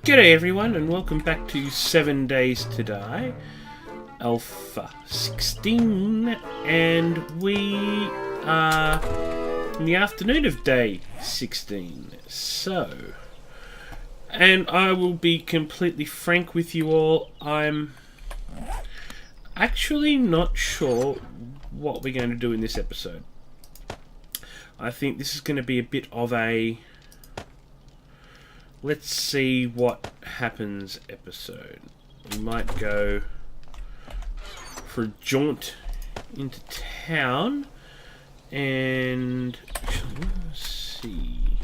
G'day everyone and welcome back to 7 Days to Die, Alpha 16, and we are in the afternoon of day 16. And I will be completely frank with you all, I'm actually not sure what we're going to do in this episode. I think this is going to be a bit of a let's see what happens episode. We might go for a jaunt into town and let's see.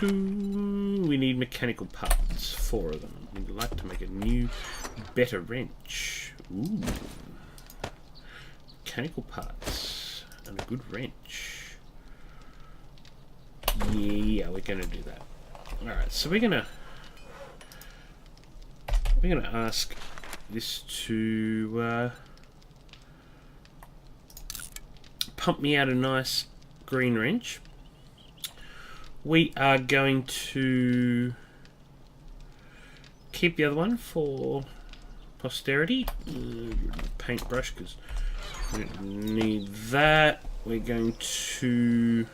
We need mechanical parts, 4 of them. We'd like to make a new, better wrench. Ooh. Mechanical parts and a good wrench. Yeah, we're gonna do that. Alright, so we're gonna ask this to pump me out a nice green wrench. We are going to keep the other one for posterity. Paintbrush, because we don't need that. We're going to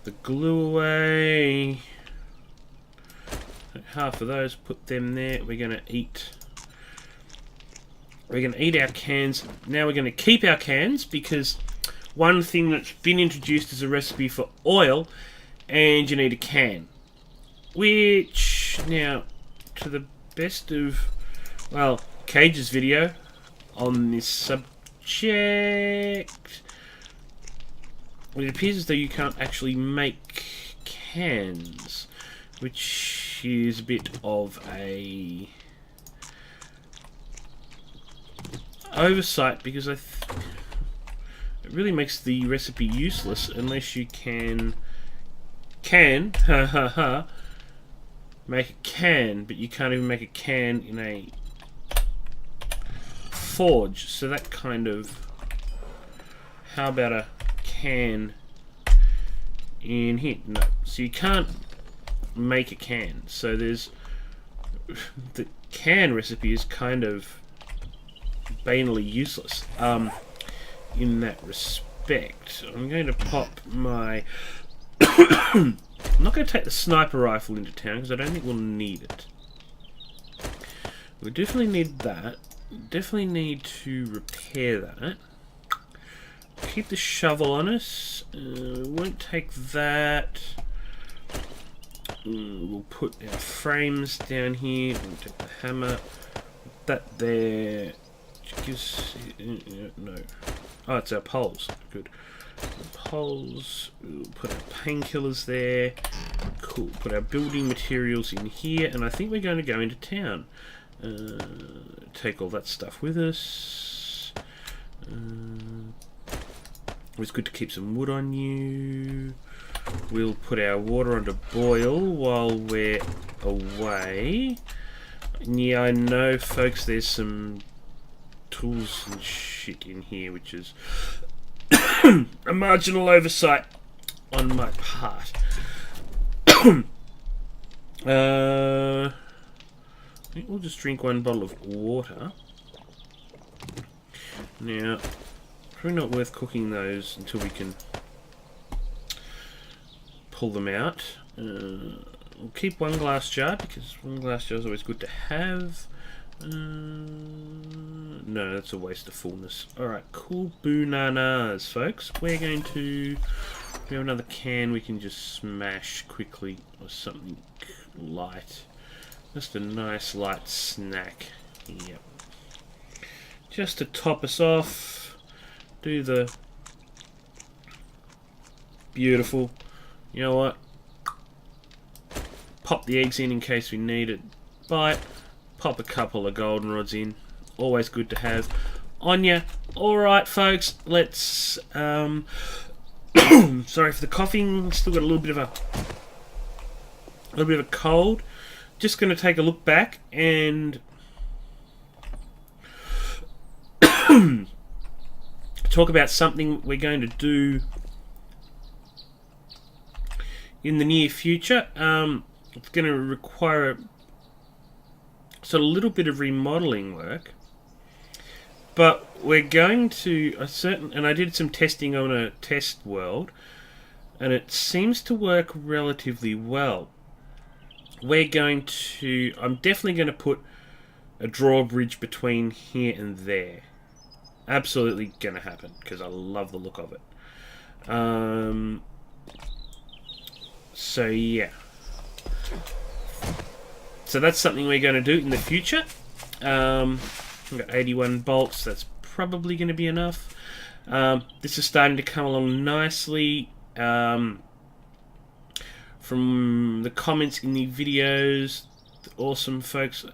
the glue away. Half of those, put them there. We're gonna eat our cans. Now we're gonna keep our cans, because one thing that's been introduced is a recipe for oil, and you need a can. Which, now, to the best of, well, Cage's video on this subject, it appears as though you can't actually make cans, which is a bit of a oversight, because it really makes the recipe useless unless you can make a can, but you can't even make a can in a forge. So that kind of, how about a can in here? No, so you can't make a can. So there's the can recipe is kind of banally useless in that respect. I'm going to pop my I'm not going to take the sniper rifle into town because I don't think we'll need it. We definitely need that. Definitely need to repair that. Keep the shovel on us. Won't take that. We'll put our frames down here. We'll take the hammer. Put that there. Gives, no. Oh, it's our poles. Good. The poles. We'll put our painkillers there. Cool. Put our building materials in here, and I think we're going to go into town. Take all that stuff with us. It's good to keep some wood on you. We'll put our water on to boil while we're away. Yeah, I know, folks, there's some tools and shit in here, which is a marginal oversight on my part. I think we'll just drink 1 bottle of water. Now, probably not worth cooking those until we can pull them out. We'll keep 1 glass jar, because 1 glass jar is always good to have. No, that's a waste of fullness. Alright, cool bananas, folks. We're going to, we have another can we can just smash quickly, or something light. Just a nice light snack. Yep. Just to top us off. Do the beautiful. You know what? Pop the eggs in case we need it. Bite. Pop a couple of goldenrods in. Always good to have on ya. Alright, folks. Let's sorry for the coughing. Still got a little bit of a cold. Just going to take a look back and talk about something we're going to do in the near future. It's going to require a little bit of remodeling work. But we're going to and I did some testing on a test world, and it seems to work relatively well. I'm definitely going to put a drawbridge between here and there. Absolutely going to happen, because I love the look of it. So yeah. So that's something we're going to do in the future. We've got 81 bolts, that's probably going to be enough. This is starting to come along nicely. From the comments in the videos, the awesome folks,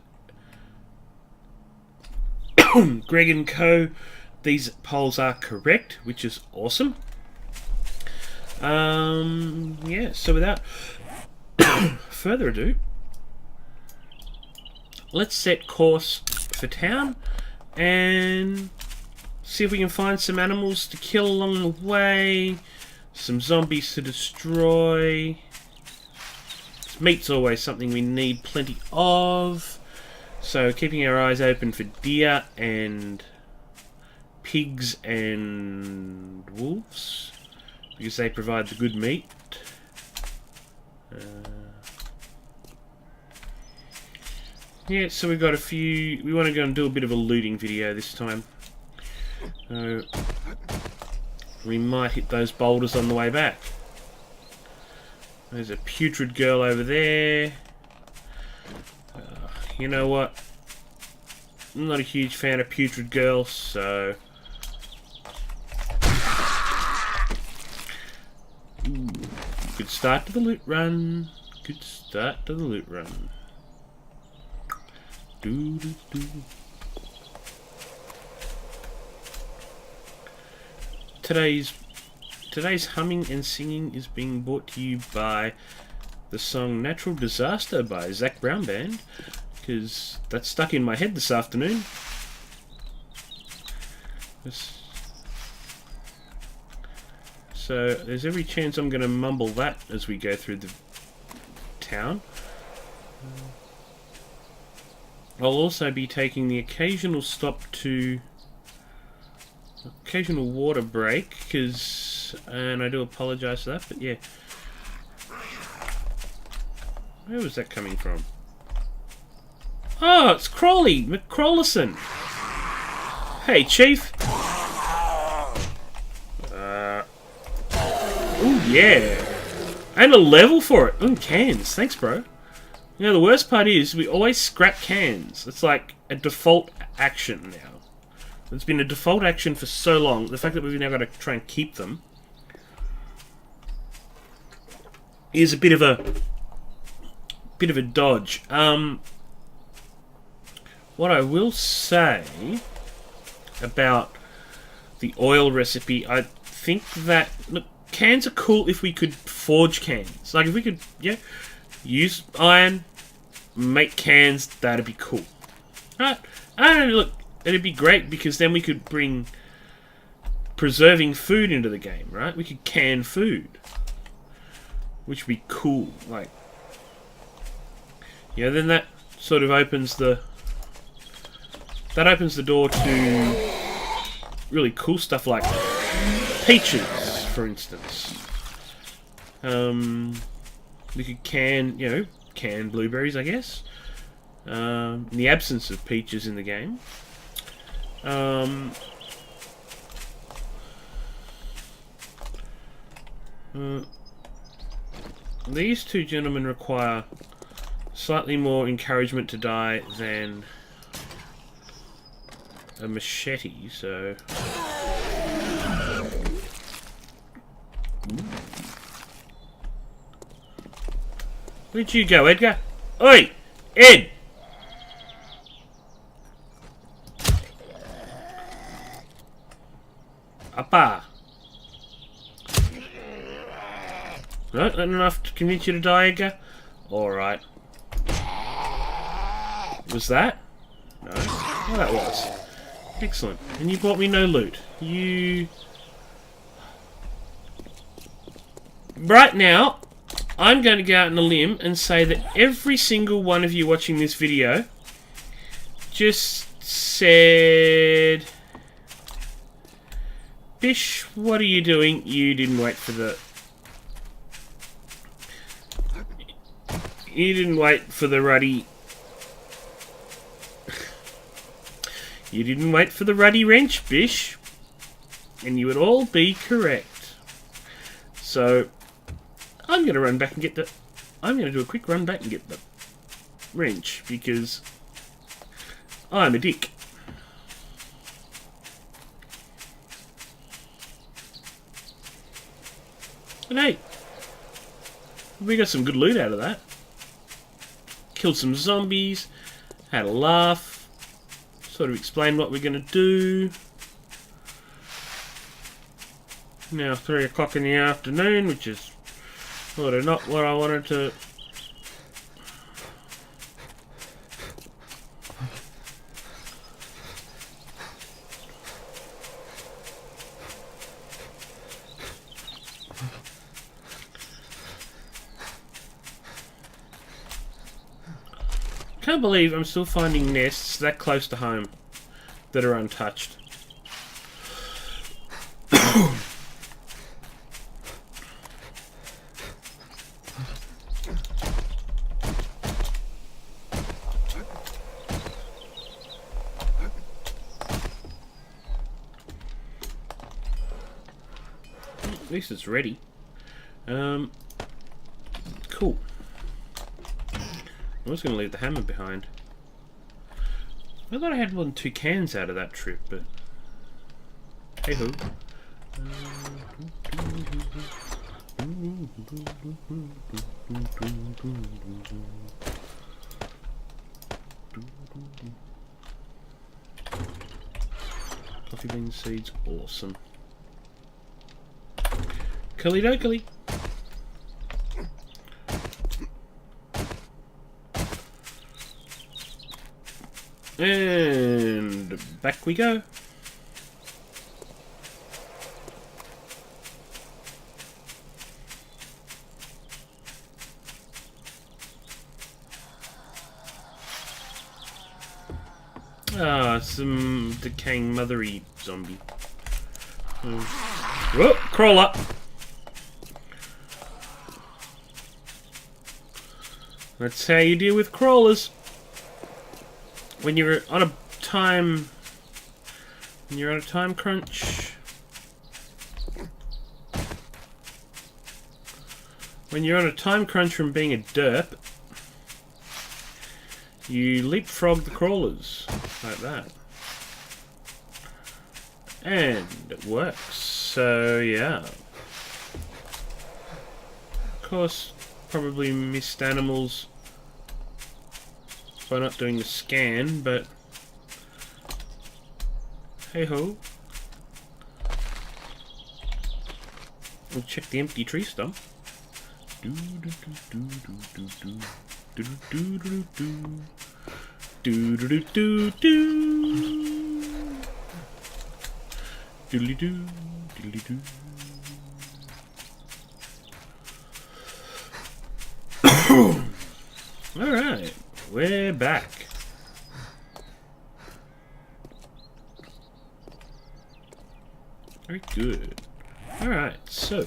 Greg and Co, these polls are correct, which is awesome. Yeah, so without further ado, let's set course for town and see if we can find some animals to kill along the way, some zombies to destroy. Meat's always something we need plenty of, so keeping our eyes open for deer and pigs and wolves, because they provide the good meat. Yeah, so we've got a few. We want to go and do a bit of a looting video this time. We might hit those boulders on the way back. There's a putrid girl over there. You know what? I'm not a huge fan of putrid girls, so... Ooh, good start to the loot run. Good start to the loot run. Doo doo doo. Today's humming and singing is being brought to you by the song Natural Disaster by Zac Brown Band, because that's stuck in my head this afternoon. So there's every chance I'm going to mumble that as we go through the town. I'll also be taking the occasional occasional water break, and I do apologise for that, but yeah. Where was that coming from? Oh, it's Crawley McCrawlison. Hey, Chief. Oh yeah, and a level for it. Cans. Thanks, bro. You know, the worst part is we always scrap cans. It's like a default action now. It's been a default action for so long. The fact that we've now got to try and keep them is a bit of a dodge. What I will say about the oil recipe, I think that look, cans are cool if we could forge cans. Like if we could, use iron, make cans. That'd be cool. Right? I don't know. Look. It'd be great because then we could bring preserving food into the game, right? We could can food, which would be cool. Like, then that sort of opens the door to really cool stuff like peaches, for instance. We could can blueberries, I guess. In the absence of peaches in the game. These two gentlemen require slightly more encouragement to die than a machete, so... Where'd you go, Edgar? Oi! Ed! Appa! Right, not enough to convince you to die, Edgar? Alright. Was that? No. Oh, that was. Excellent. And you brought me no loot. You... Right now, I'm going to go out on a limb and say that every single one of you watching this video just said, Bish, what are you doing? You didn't wait for the... You didn't wait for the ruddy... You didn't wait for the ruddy wrench, Bish. And you would all be correct. So, I'm going to run back and get the... I'm going to do a quick run back and get the wrench, because I'm a dick. And hey, we got some good loot out of that. Killed some zombies, had a laugh, sort of explained what we're going to do. Now 3 o'clock in the afternoon, which is sort of not what I wanted to... Can't believe I'm still finding nests that close to home that are untouched. At least it's ready. Cool. I was going to leave the hammer behind. I thought I had more than 2 cans out of that trip, but... Hey ho. Coffee bean seeds, awesome. Curly-dokely. And back we go. Ah, some decaying mothery zombie. Whoop, crawl up. That's how you deal with crawlers. When you're on a time crunch. When you're on a time crunch from being a derp, you leapfrog the crawlers like that. And it works. So yeah. Of course, probably missed animals by not doing the scan, but hey ho. We'll check the empty tree stump. Alright. We're back. Very good. Alright, so.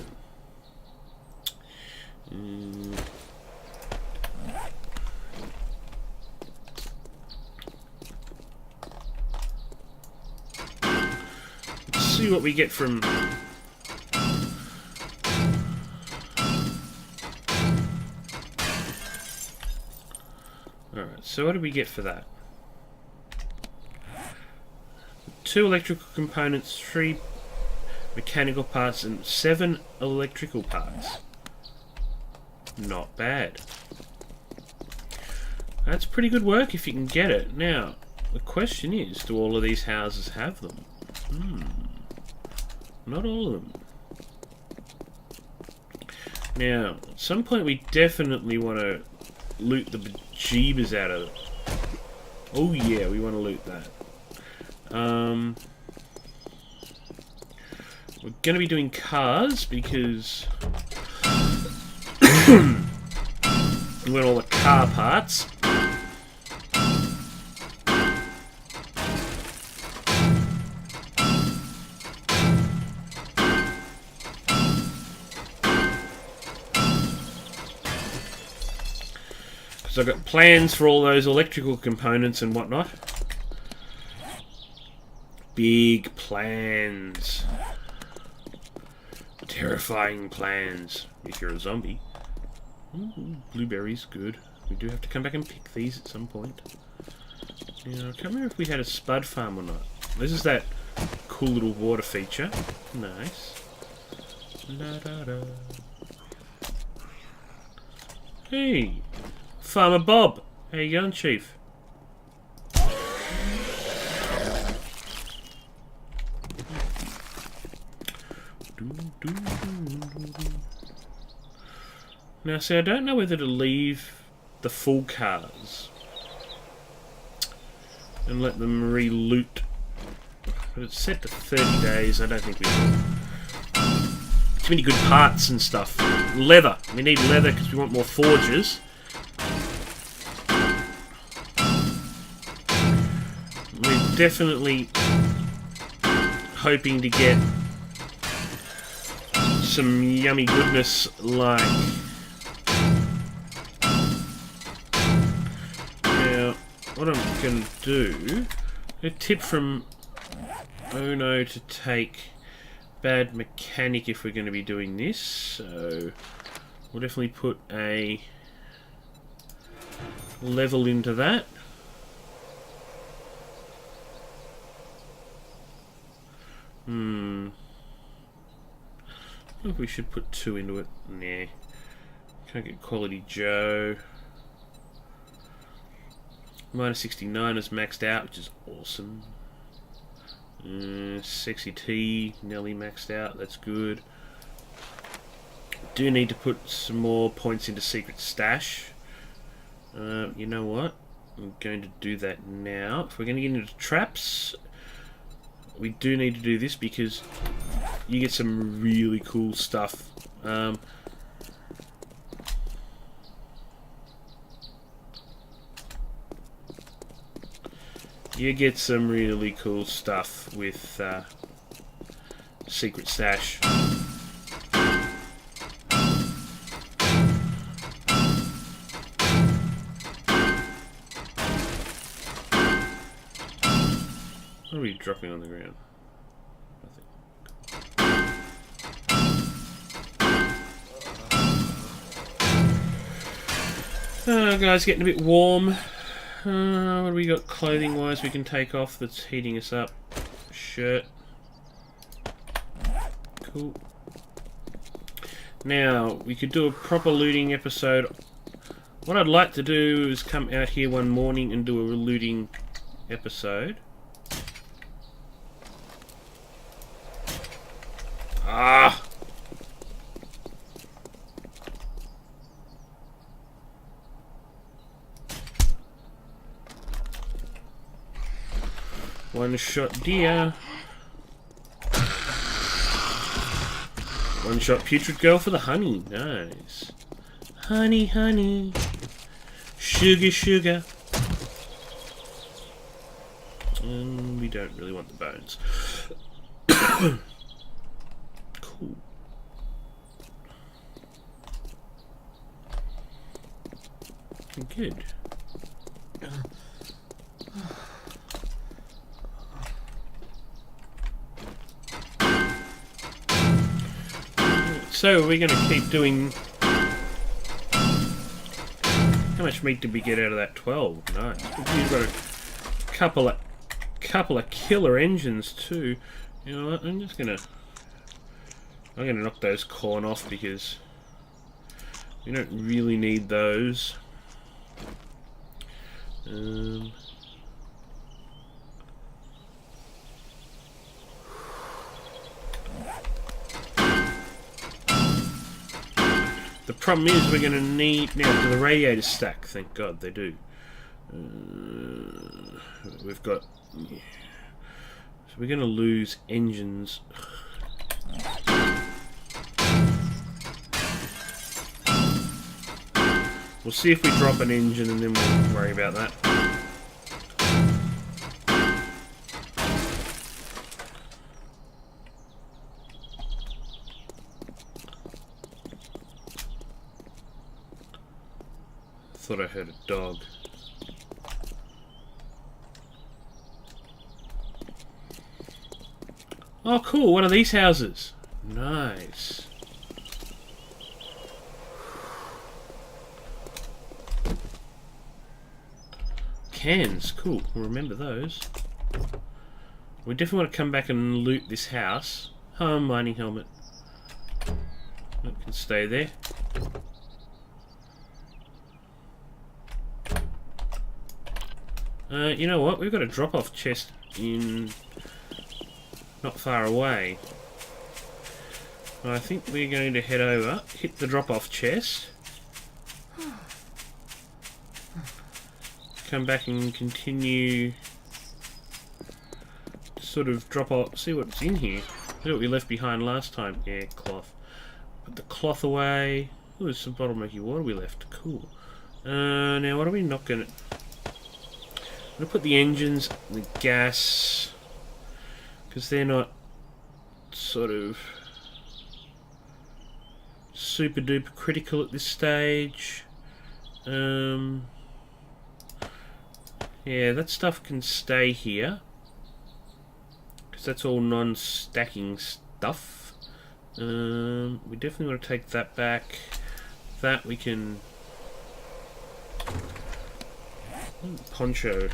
Let's see what we get from... Alright, so what do we get for that? 2 electrical components, 3 mechanical parts, and 7 electrical parts. Not bad. That's pretty good work if you can get it. Now, the question is, do all of these houses have them? Not all of them. Now, at some point we definitely want to loot the bejeebers out of it. Oh yeah, we want to loot that. We're going to be doing cars because want all the car parts. So I've got plans for all those electrical components and whatnot. Big plans. Terrifying plans. If you're a zombie. Ooh, blueberries, good. We do have to come back and pick these at some point. Now, I can't remember if we had a spud farm or not. This is that cool little water feature. Nice. Da, da, da. Hey! Farmer Bob! How you going, Chief? Now, see, I don't know whether to leave the full cars and let them re-loot. But it's set to 30 days. I don't think we will. Too many good parts and stuff. Leather. We need leather because we want more forges. We're definitely hoping to get some yummy goodness like... Now, what I'm going to do... A tip from Ono to take bad mechanic if we're going to be doing this. So, we'll definitely put a level into that. I think we should put 2 into it. Nah. Can't get quality Joe. Minus 69 is maxed out, which is awesome. Sexy T, nearly maxed out. That's good. Do need to put some more points into Secret Stash. You know what? I'm going to do that now. If we're going to get into traps, we do need to do this because you get some really cool stuff. You get some really cool stuff with Secret Stash. What are we dropping on the ground? Guys, getting a bit warm. What do we got clothing wise we can take off that's heating us up? Shirt. Cool. Now, we could do a proper looting episode. What I'd like to do is come out here one morning and do a looting episode. Ah! One shot deer. One shot putrid girl for the honey. Nice. Honey, honey. Sugar, sugar. And we don't really want the bones. Cool. Good. So we're going to keep doing... How much meat did we get out of that? 12. Nice. We've got a couple of killer engines too. You know what? I'm gonna knock those corn off because we don't really need those. The problem is we're going to need... Now, do the radiators stack? Thank God they do. We've got... So we're going to lose engines. We'll see if we drop an engine and then we'll worry about that. Thought I heard a dog. Oh cool, one of these houses. Nice. Cans, cool. We'll remember those. We definitely want to come back and loot this house. Oh, mining helmet. That can stay there. You know what? We've got a drop-off chest in not far away. I think we're going to head over, hit the drop-off chest, come back and continue to sort of drop off, see what's in here. See what we left behind last time. Yeah, cloth. Put the cloth away. Oh, there's some bottle-making water we left. Cool. Now what are we not going to... I'm going to put the engines, the gas, because they're not sort of super duper critical at this stage. Yeah, that stuff can stay here because that's all non-stacking stuff. We definitely want to take that back. That we can... poncho.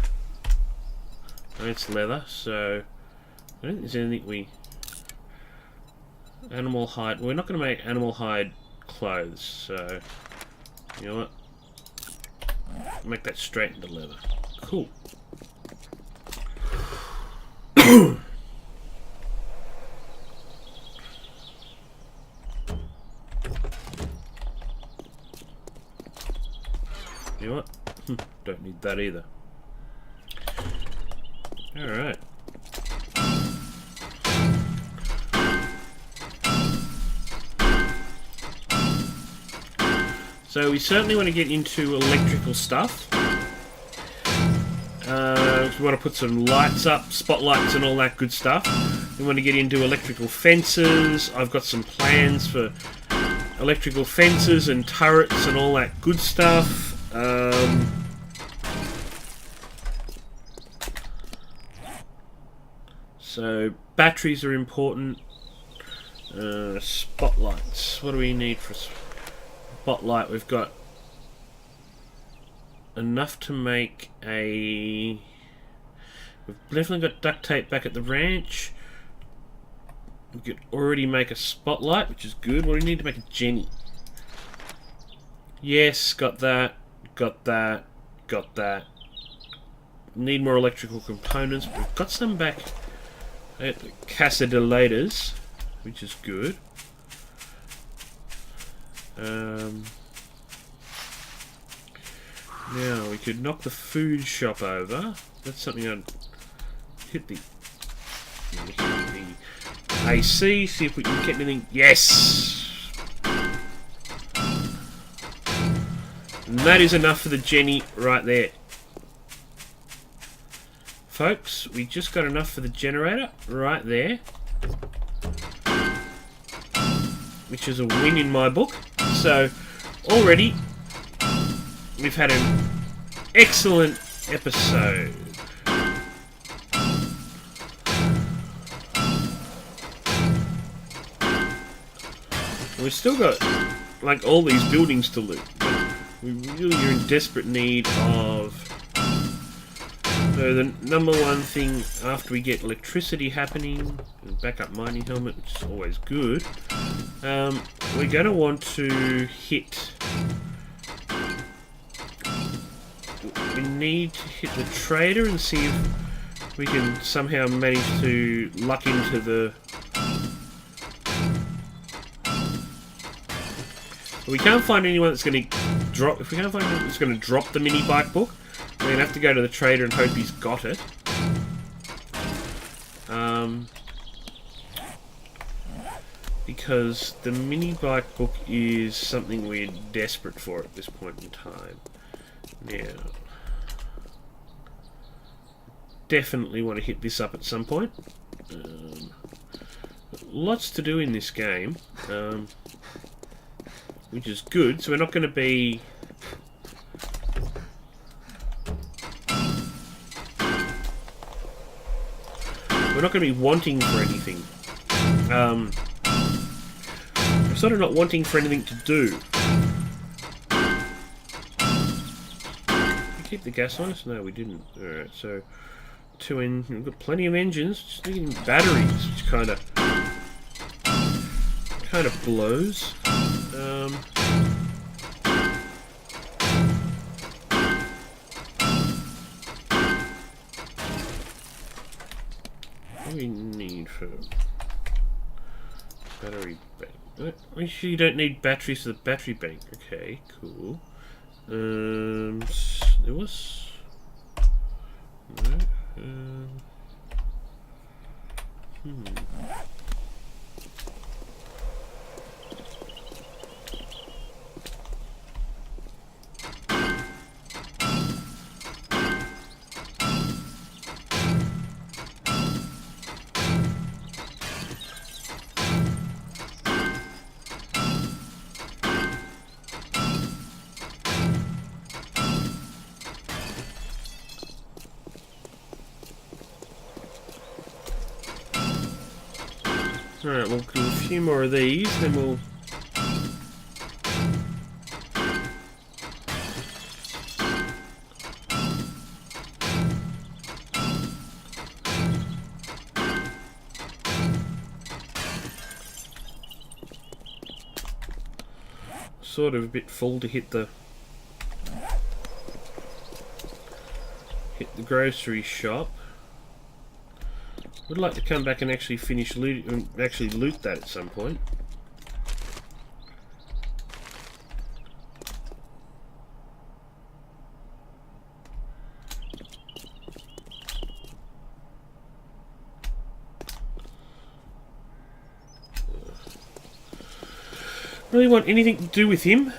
Oh, it's leather, so I don't think there's anything we... Animal hide. We're not going to make animal hide clothes, so you know what? Make that straight into leather. Cool. You know what? Don't need that either. Alright. So we certainly want to get into electrical stuff. We want to put some lights up, spotlights and all that good stuff. We want to get into electrical fences. I've got some plans for electrical fences and turrets and all that good stuff. So batteries are important. Spotlights. What do we need for spotlight? We've got enough to make a... We've definitely got duct tape back at the ranch. We could already make a spotlight, which is good. What do we need to make a Jenny? Yes, got that. Got that. Got that. Need more electrical components. We've got some back at the Casa de Laters, which is good. Now we could knock the food shop over. That's something I'd hit the AC, see if we can get anything. Yes! And that is enough for the Jenny right there. Folks, we just got enough for the generator right there. Which is a win in my book. So, already, we've had an excellent episode. We've still got, like, all these buildings to loot. We really are in desperate need of... So the number one thing after we get electricity happening, backup mining helmet, which is always good, we're going to want to hit... We need to hit the trader and see if we can somehow manage to luck into the... We can't find anyone that's going to drop... If we can't find anyone that's going to drop the mini bike book, we're going to have to go to the trader and hope he's got it. because the mini bike book is something we're desperate for at this point in time. Now, definitely want to hit this up at some point. Lots to do in this game, which is good. So we're not going to be wanting for anything. We're sort of not wanting for anything to do. Did we keep the gas on us? No, we didn't. Alright, so we've got plenty of engines, just needing batteries, which kind of blows. What do we need for battery bank? Actually, you don't need batteries for the battery bank. Okay, cool. There was no. Alright, we'll do a few more of these, then we'll... Sort of a bit full to hit the grocery shop. Would like to come back and actually finish loot that at some point. Really want anything to do with him.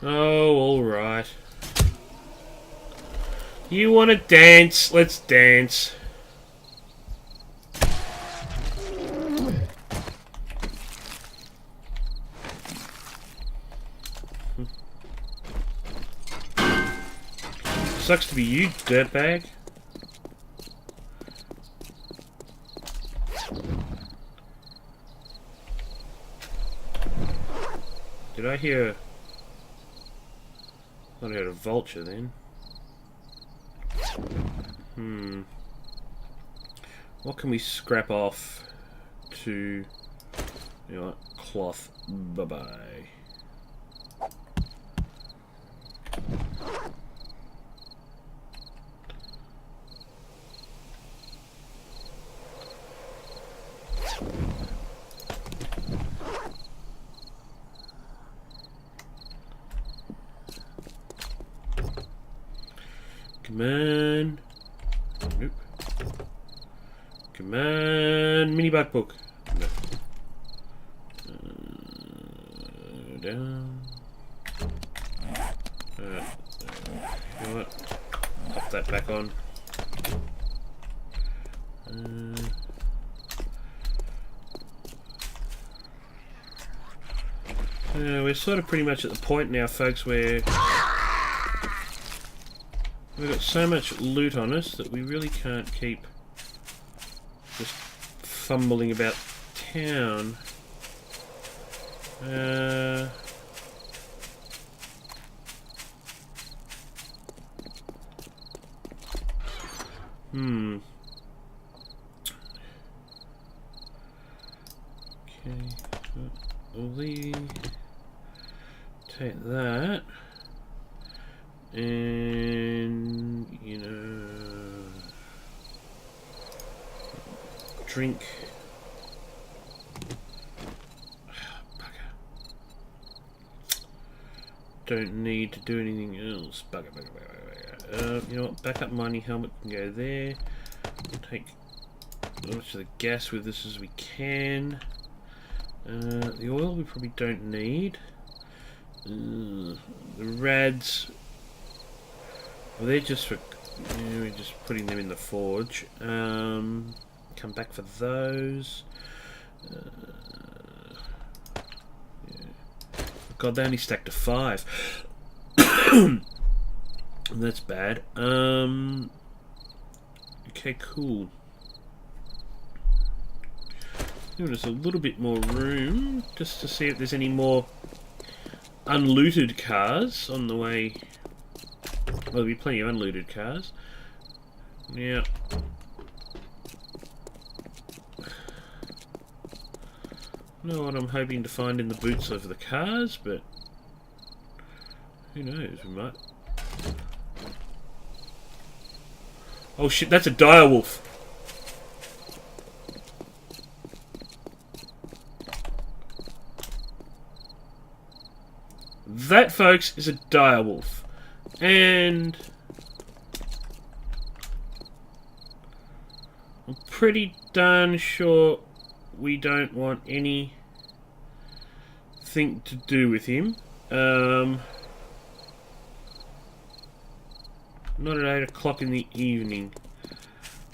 Oh, alright. You want to dance? Let's dance. Sucks to be you, dirtbag. Did I hear... I thought I heard a vulture then. What can we scrap off to... You know what? Cloth. Bye-bye. Come on. Nope. Come on. Mini bike book. No. Down. You know what? Pop that back on. We're sort of pretty much at the point now, folks, where we've got so much loot on us that we really can't keep just fumbling about town. Okay, we take that, and you know, drink. Don't need to do anything else. Bugger. You know what? Backup mining helmet can go there. We'll take as much of the gas with us as we can. The oil we probably don't need. The rads. Well, they're just for. We're just putting them in the forge. Come back for those. God, they only stacked to 5. That's bad. Okay, cool. Giving us a little bit more room just to see if there's any more unlooted cars on the way. Well, there'll be plenty of unlooted cars. Now, I don't know what I'm hoping to find in the boots of the cars, but who knows, we might. Oh shit, that's a direwolf. That, folks, is a direwolf. And I'm pretty darn sure we don't want anything to do with him. Not at 8 o'clock in the evening.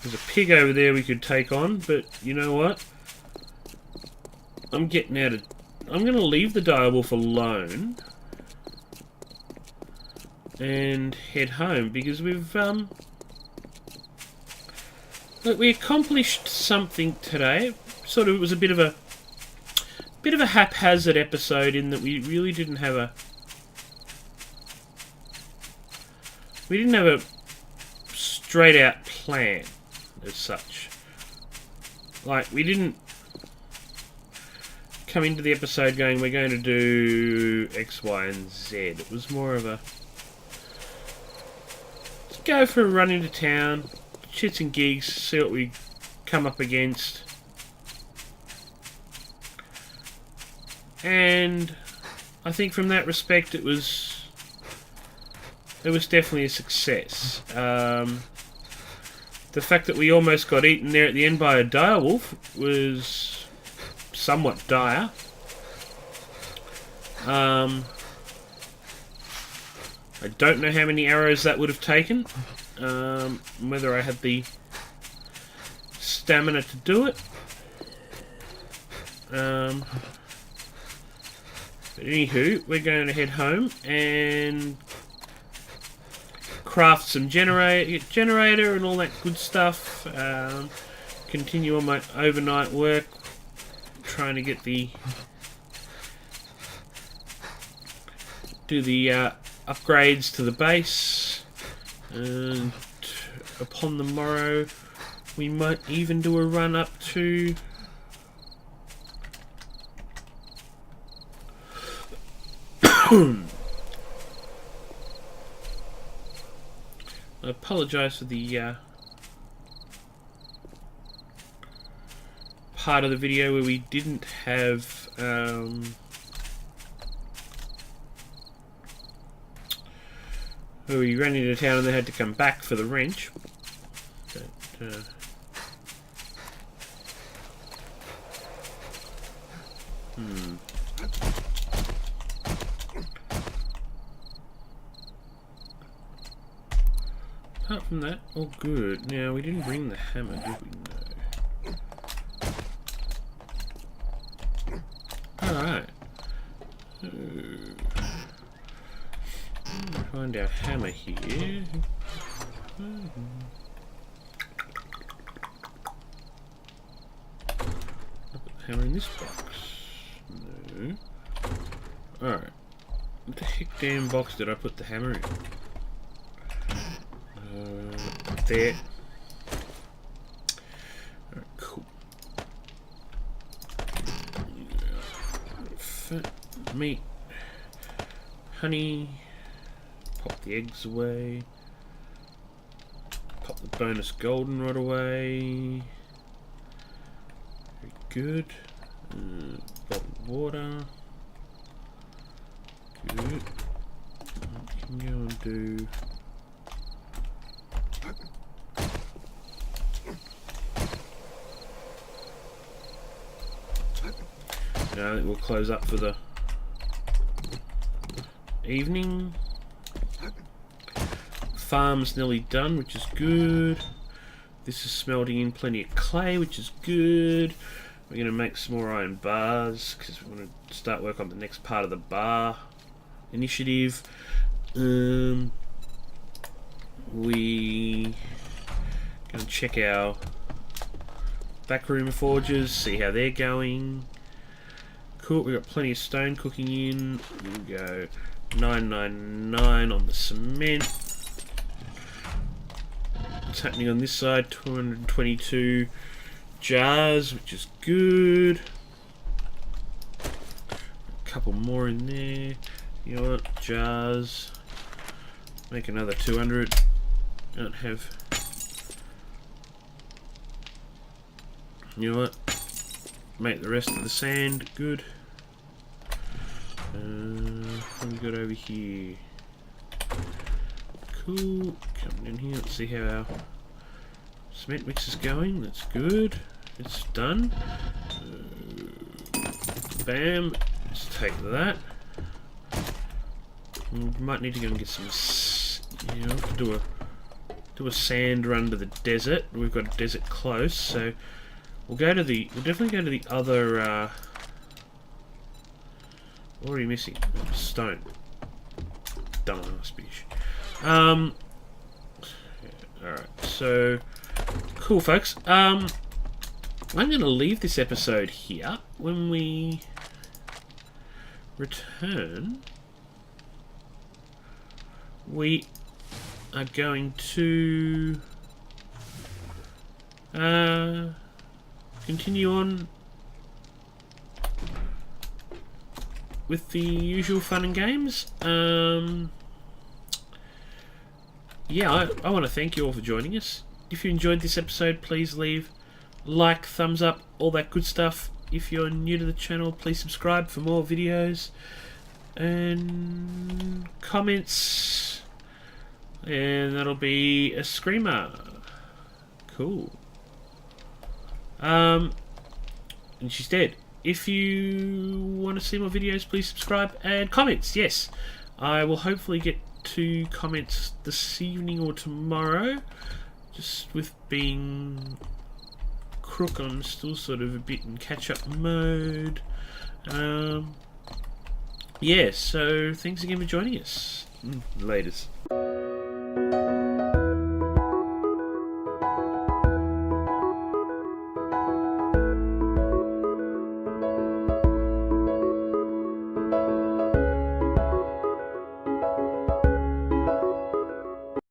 There's a pig over there we could take on, but you know what? I'm getting out of... I'm going to leave the direwolf alone and head home because we've look, we accomplished something today. Sort of, it was a bit of a haphazard episode in that we really didn't have a straight out plan as such. Like, we didn't come into the episode going, we're going to do X, Y, and Z. It was more of a let's go for a run into town, shits and gigs, see what we come up against. And I think from that respect it was definitely a success. The fact that we almost got eaten there at the end by a direwolf was somewhat dire. I don't know how many arrows that would have taken, whether I had the stamina to do it. But anywho, we're going to head home and craft some generator and all that good stuff. Continue on my overnight work, trying to get do the upgrades to the base, and upon the morrow we might even do a run up to I apologise for the part of the video where we didn't have where we ran into town and then had to come back for the wrench. But, apart from that, all good. Now, we didn't bring the hammer, did we? No. Alright. So, find our hammer here. I'll put the hammer in this box. No. Alright. What the heck damn box did I put the hammer in? There. Alright, cool. Fat meat. Honey. Pop the eggs away. Pop the bonus goldenrod away. good. Bottled water. Good. Can go and do. No, I think we'll close up for the evening. Farm's nearly done, which is good. This is smelting in plenty of clay, which is good. We're going to make some more iron bars because we want to start work on the next part of the bar initiative. We going to check our backroom forges, see how they're going. Cool, we've got plenty of stone cooking in. We'll go 999 on the cement. What's happening on this side? 222 jars, which is good. A couple more in there. You know what? Jars. Make another 200. Don't have. You know what? Make the rest of the sand. Good. What have we got over here? Cool. Coming in here. Let's see how our cement mix is going. That's good. It's done. Bam. Let's take that. We might need to go and get some. You know, to do a sand run to the desert. We've got a desert close, so we'll go to the. We'll definitely go to the other. What are we missing? Stone. Dumbass bitch. Alright, so cool, folks. I'm going to leave this episode here. When we return, we are going to continue on with the usual fun and games. Yeah, I want to thank you all for joining us. If you enjoyed this episode, please leave like, thumbs up, all that good stuff. If you're new to the channel, please subscribe for more videos and comments, and that'll be a screamer. Cool. And she's dead. If you want to see more videos, please subscribe and comments. Yes, I will hopefully get to comments this evening or tomorrow. Just with being crook, I'm still sort of a bit in catch-up mode. Yeah, so thanks again for joining us. Laters.